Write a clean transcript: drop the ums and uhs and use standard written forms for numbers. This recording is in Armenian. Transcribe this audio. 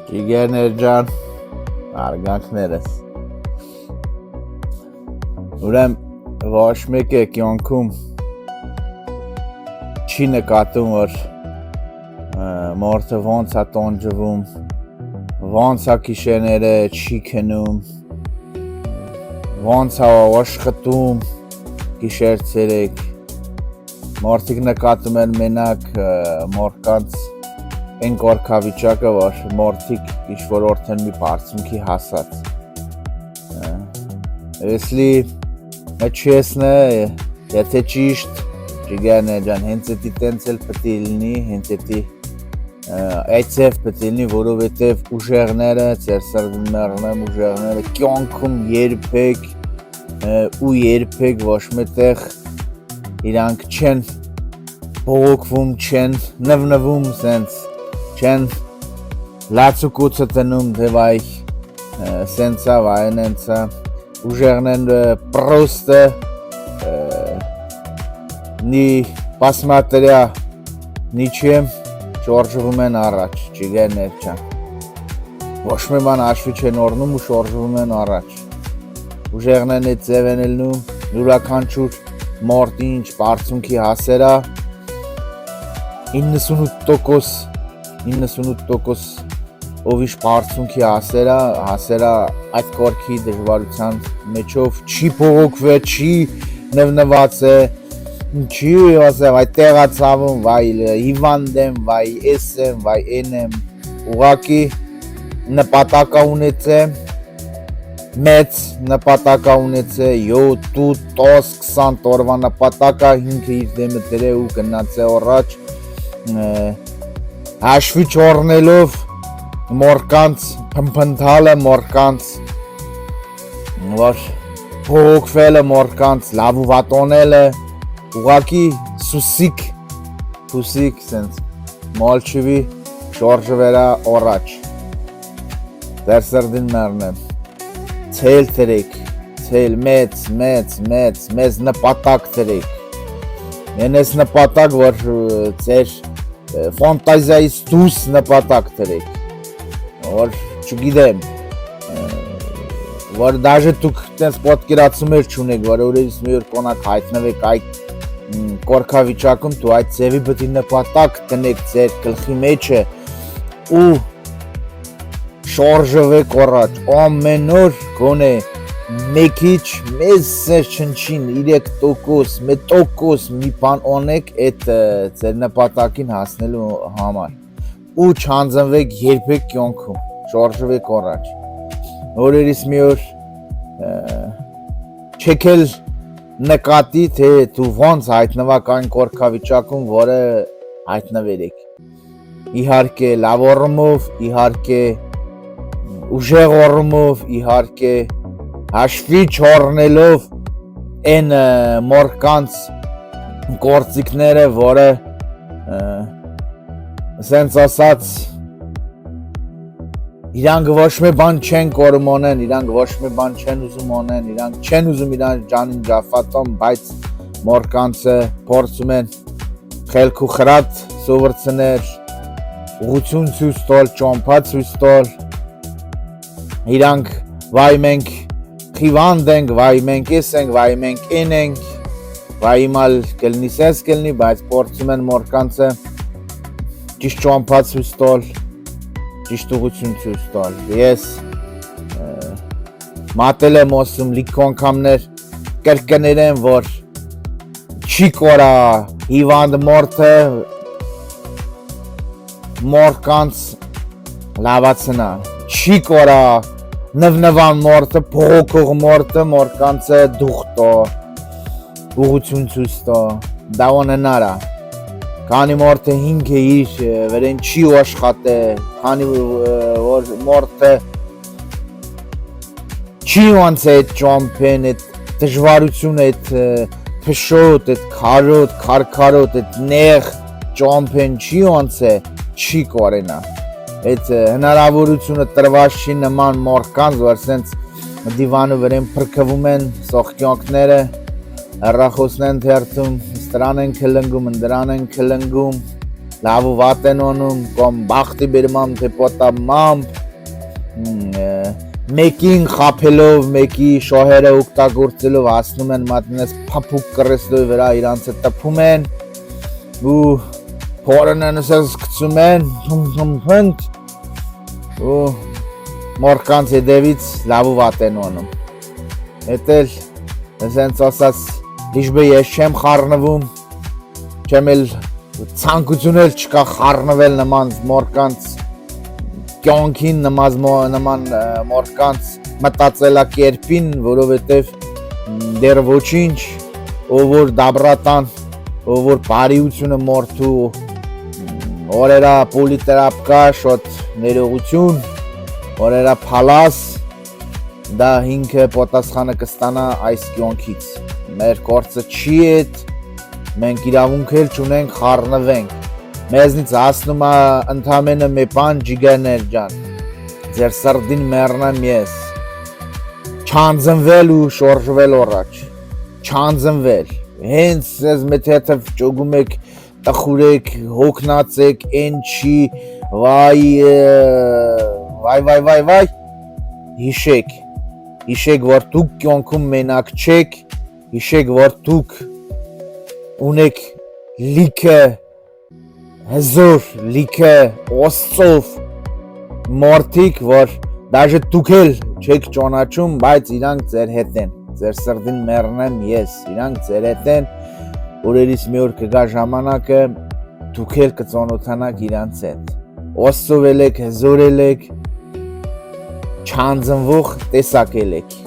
Ջիգերներ ջան, արգանքներս Ուրեմ ոչ մեկ է կյանքում չի նկատում, որ մարդը ոնց է տոնջվում, ոնց է գիշերները չի քնում, ոնց է աշխատում գիշեր ցերեկ, մարդիկ նկատում են մենակ մարդկանց այն կարգավիճակը, որ մարդիկ ինչ-որ օրդեն մի բարձունքի հասած։ Если չեսն է, եթե ճիշտ, ջիգերներ ջան, հենց էդի տենց էլ պետք է լինի, հենց էդի այցև պետք է լինի, որովհետև ուժեղները, ձեր սրդներն ուժեղները կյանքում երբեք ու երբեք ոչ մետեղ իրանք չեն բողոքվում, չեն նվնվում սենց, չեն լացուկուցը տնում, թե վայ սենցա, վայն ենցա, ուժեղնեն պրոստը նի պասմատրյա նիչեմ շորժվում են առաջ, ջիգերներ չան, ոչ մի ման աշվի չեն օրնում ու շորժվում են առաջ, ուժեղնեն էդ ձև են ելնում, յուրաքանչյուր մարդ ինչ բարձունքի հասերա 98% ով իշ բարձունքի հասերա այդ կորքի դժվարության մեջով չի բողոքվե, չի նվնված է, չի ասեմ այդ տեղացավում, վայ հիվանդ եմ, վայ էս եմ, վայ են եմ, ուղղակի նպատակ ունեցե, մեծ նպատակ ունեցե 7, 10, 20 տորվա նպատակը ինքը իր դեմը դրե ու գնաց է առաջ հաշվի չառնելով մորկանց փնփնթալը մորկանց որ փողոքվելը մորկանց լավ ու վատոնելը ուղղակի սուսիկ սենց մալչվի շորժը վերա առաջ դեր սրդին մեռնեմ ցել թրեք ցել մեծ նպատակ թրեք ենես նպատակ որ ձեր ֆանտազիայից դուրս նպատակ թրեք որ չգիտեմ որ դաժե դուք տես պատկերացումներ չունեք որ օրերից մի օր կոնակ հայտնվեք այդ կորքավիճակում դու այդ ձևի պետք է նպատակ տնեք ձեր գլխի մեջը ու շարժվեք առաջ ամեն օր գոնե մեկիչ մեզ չնչին 3% 1% մի բան անեք այդ ձեր նպատակին հասնելու համար ու չանձնվեք երբեք կյանքում շարժվեք առաջ օրերից մի օր չեկել նկատի թե դու ոնց հայտնվակ այն կորքավիճակում որը հայտնվել եք իհարկե լավ առումով իհարկե ուժեղ առումով իհարկե հաշվի չառնելով այն մորկանց գործիքները, որը սենց ասած իրանք ոչ մի բան չեն կորում անեն, իրանք ոչ մի բան չեն ուզում անեն, իրանք չեն ուզում իրանք ջանին ջաֆատոն, բայց մորկանցը փորձում են խելք ու խրատ սովորցնել, ուղղություն ցույց տալ, ճամփա ցույց տալ, իրանք վայ մենք խիվանդ ենք, վայ մենք ես ենք, վայ մենք են ենք, վայ իմալ կլնի սես կլնի, բայց փորձում են մորկանցը ճիշտ ճամփա ցույց տալ, ճիշտ ուղղություն ցույց տալ։ Ես մատել եմ ասում լիք անգամներ կրկներեմ, որ չի կորա հիվանդ մարդը մորկանց լավացնա, չի կորա նվնվան մարդը, փողոքող մարդը մորկանցը դուխտո, ուղղություն ցույց տա, դա անհնար է, քանի մարդը ինքը իր վերեն չի աշխատե, քանի որ մարդը չի ոնց է այդ ճամփեն, այդ դժվարությունը, այդ փշոտ, այդ քարոտ, քարքարոտ, այդ նեղ ճամփեն չի ոնց է, չի կորենա այդ հնարավորությունը տրված չի նման մորկանց, որ սենց դիվանը վերեն պրկվում են սողքյանքները, հեռախոսն են թերթում, ստրան են քլնգում, ընդրան են քլնգում, լավ ու վատ են անում, կամ բախտի բերմամ, թե պատամամբ, մեկին խապելով, մեկի շոհերը ուգտագործելով հասնում են մատնես փափուկ կրեսլոյի վրա իրանց է տպում են ու փորն են սկսում են հնդ ու մորկանց հետևից լավ ու վատ են անում հետել ասենց ասած լիժբե ես չեմ խառնվում չեմ էլ ցանկություն էլ չկա խառնվել նման մորկանց կյանքին նման մորկանց մտածելակերպին, որովհետև դեռ ոչինչ, ով որ դաբրատան, ով որ բարիությունը մորթու, օրերա պոլիտերապկա, շոտ ներողություն, օրերա փալաս, դա ինքը պատասխանը կստանա այս կյանքից։ Մեր գործը չի էդ, մենք իրավունք էլ չունենք խառնվենք։ Մեզնից հասնում է ընդամենը մի բան ջիգերներ ջան ձեր սրդին մեռնեմ ես չանձնվել ու շորժվել առաջ չանձնվել հենց ես մեթեթև ճոգում եք տխուրեք հոգնածեք են չի վայ հիշեք որ դուք կյանքում մենակ չեք հիշեք որ դուք ունեք լիքը հզոր լիքը օսծով մորթիկ որ դաժե դուք էլ չեք ճանաչում բայց իրանք ձեր հետ են ձեր սրդին մեռնեմ ես իրանք ձեր հետ են օրերից մի օր կգա ժամանակը դուք էլ կծանոթանաք իրանց հետ օսծով եք հզոր եք չանձնվող տեսակ եք